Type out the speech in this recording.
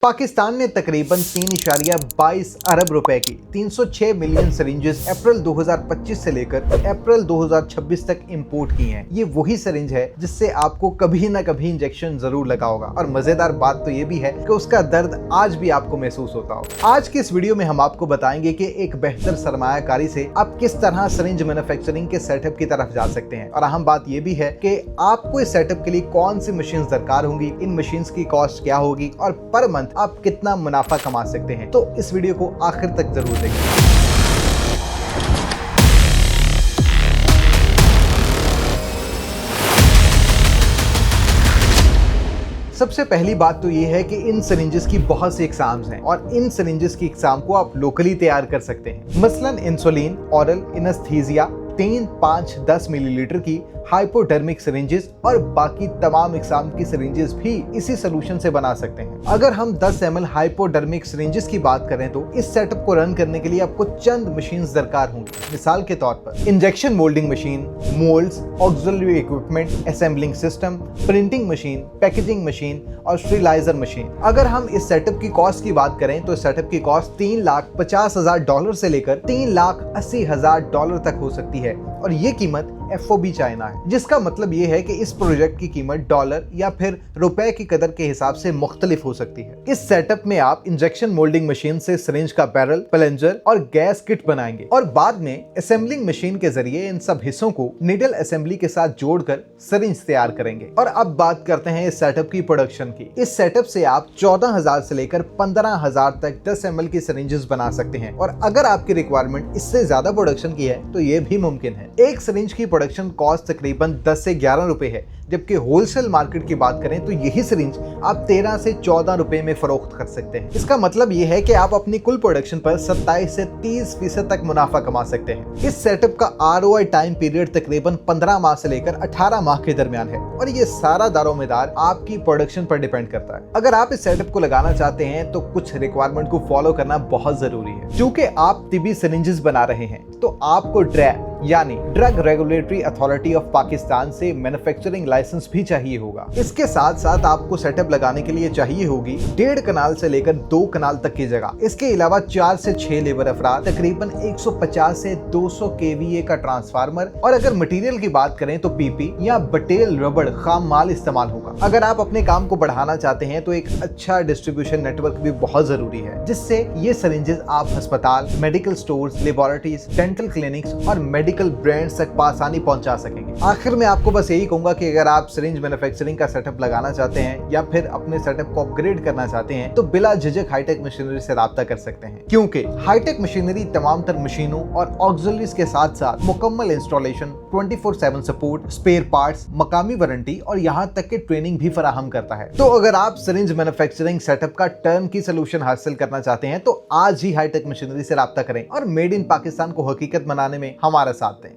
पाकिस्तान ने तकरीबन 3.22 अरब रुपए की 306 मिलियन सिरिंजेस अप्रैल 2025 से लेकर अप्रैल 2026 तक इंपोर्ट की हैं। ये वही सिरिंज है जिससे आपको कभी ना कभी इंजेक्शन जरूर लगा होगा और मजेदार बात तो ये भी है कि उसका दर्द आज भी आपको महसूस होता हो। आज की इस वीडियो में हम आपको बताएंगे कि एक बेहतर सरमायाकारी से आप किस तरह सिरिंज मैन्युफैक्चरिंग के सेटअप की तरफ जा सकते हैं और अहम बात ये भी है कि आपको इस सेटअप के लिए कौन सी मशीन दरकार होंगी, इन मशीन की कॉस्ट क्या होगी और पर मंथ आप कितना मुनाफा कमा सकते हैं। तो इस वीडियो को आखिर तक जरूर देखें। सबसे पहली बात तो ये है कि इन सिरिंजेस की बहुत सी एग्जाम्स हैं और इन सिरिंजेस की एग्जाम को आप लोकली तैयार कर सकते हैं। मसलन इंसुलिन, ओरल एनेस्थीसिया, 3, 5, 10 मिलीलीटर की हाइपोडर्मिक सिरिंजेस और बाकी तमाम एग्जाम की सिरिंजेस भी इसी सोल्यूशन से बना सकते हैं। अगर हम 10 ml हाइपोडर्मिक सिरिंजेस की बात करें तो इस सेटअप को रन करने के लिए आपको चंद मशीन्स दरकार होंगी। मिसाल के तौर पर injection moulding machine, moulds, auxiliary equipment, assembling system, printing machine, packaging machine और स्टरीलाइजर मशीन। अगर हम इस सेटअप की कॉस्ट की बात करें तो इस सेटअप की कॉस्ट $3,50,000 से लेकर $3,80,000 तक हो सकती है और ये कीमत FOB चाइना है, जिसका मतलब ये है कि इस प्रोजेक्ट की कीमत डॉलर या फिर रुपए की कदर के हिसाब से मुख्तलिफ हो सकती है। इस सेटअप में आप इंजेक्शन मोल्डिंग मशीन से सिरिंज का बैरल, प्लंजर और गैस किट बनाएंगे और बाद में असेंबलिंग मशीन के जरिए इन सब हिस्सों को नीडल असेंबली के साथ जोड़कर सिरिंज तैयार करेंगे। और अब बात करते हैं इस सेटअप की प्रोडक्शन की। इस सेटअप से आप 14,000 से लेकर 15,000 तक 10 ml की सिरिंजेस बना सकते हैं और अगर आपकी रिक्वायरमेंट इससे ज्यादा प्रोडक्शन की है तो ये भी मुमकिन है। एक सिरिंज की प्रोडक्शन कॉस्ट तकरीबन 10 से 11 रुपए है, जबकि होलसेल मार्केट की बात करें तो यही सिरिंज आप 13 से 14 रुपए में फरोख्त कर सकते हैं। इसका मतलब ये है कि आप अपनी कुल प्रोडक्शन पर 27 से 30% तक मुनाफा कमा सकते हैं। इस सेटअप का ROI टाइम पीरियड तकरीबन 15 माह से लेकर 18 माह के दरमियान है और ये सारा दारोमदार आपकी प्रोडक्शन पर डिपेंड करता है। अगर आप इस सेटअप को लगाना चाहते हैं तो कुछ रिक्वायरमेंट को फॉलो करना बहुत जरूरी है। चूंकि आप तिबी सिरिंजेस बना रहे हैं तो आपको ड्रैग यानी drug regulatory authority of Pakistan से मैन्युफैक्चरिंग लाइसेंस भी चाहिए होगा। इसके साथ साथ आपको सेटअप लगाने के लिए चाहिए होगी 1.5 कनाल से लेकर 2 कनाल तक की जगह। इसके अलावा 4 से 6 लेबर अफराद, तकरीबन 150 से 200 kVA का ट्रांसफार्मर और अगर मटेरियल की बात करें तो PP या बटेल रबड़ खाम माल इस्तेमाल होगा। अगर आप अपने काम को बढ़ाना चाहते हैं तो एक अच्छा डिस्ट्रीब्यूशन नेटवर्क भी बहुत जरूरी है, जिससे ये सिरिंजेस आप अस्पताल, medical stores, laboratories, dental clinics और मेडिकल ब्रांड्स तक आसानी पहुंचा सकेंगे। आखिर में आपको बस यही कहूंगा कि अगर आप सिरिंज मैन्युफैक्चरिंग का सेटअप लगाना चाहते हैं या फिर अपने सेटअप को अपग्रेड करना चाहते हैं तो बिला झिझक हाईटेक मशीनरी से राब्ता कर सकते हैं, क्योंकि हाईटेक मशीनरी तमाम तर मशीनों और ऑक्सिलरीज के साथ साथ मुकम्मल इंस्टॉलेशन, 24/7 सपोर्ट, स्पेयर पार्ट्स, मकामी वारंटी और यहाँ तक के ट्रेनिंग भी फराहम करता है। तो अगर आप सिरिंज मैन्युफैक्चरिंग सेटअप का टर्न की सोल्यूशन हासिल करना चाहते हैं तो आज ही हाईटेक मशीनरी से राब्ता करें और मेड इन पाकिस्तान को हकीकत बनाने में हमारा साथ दें।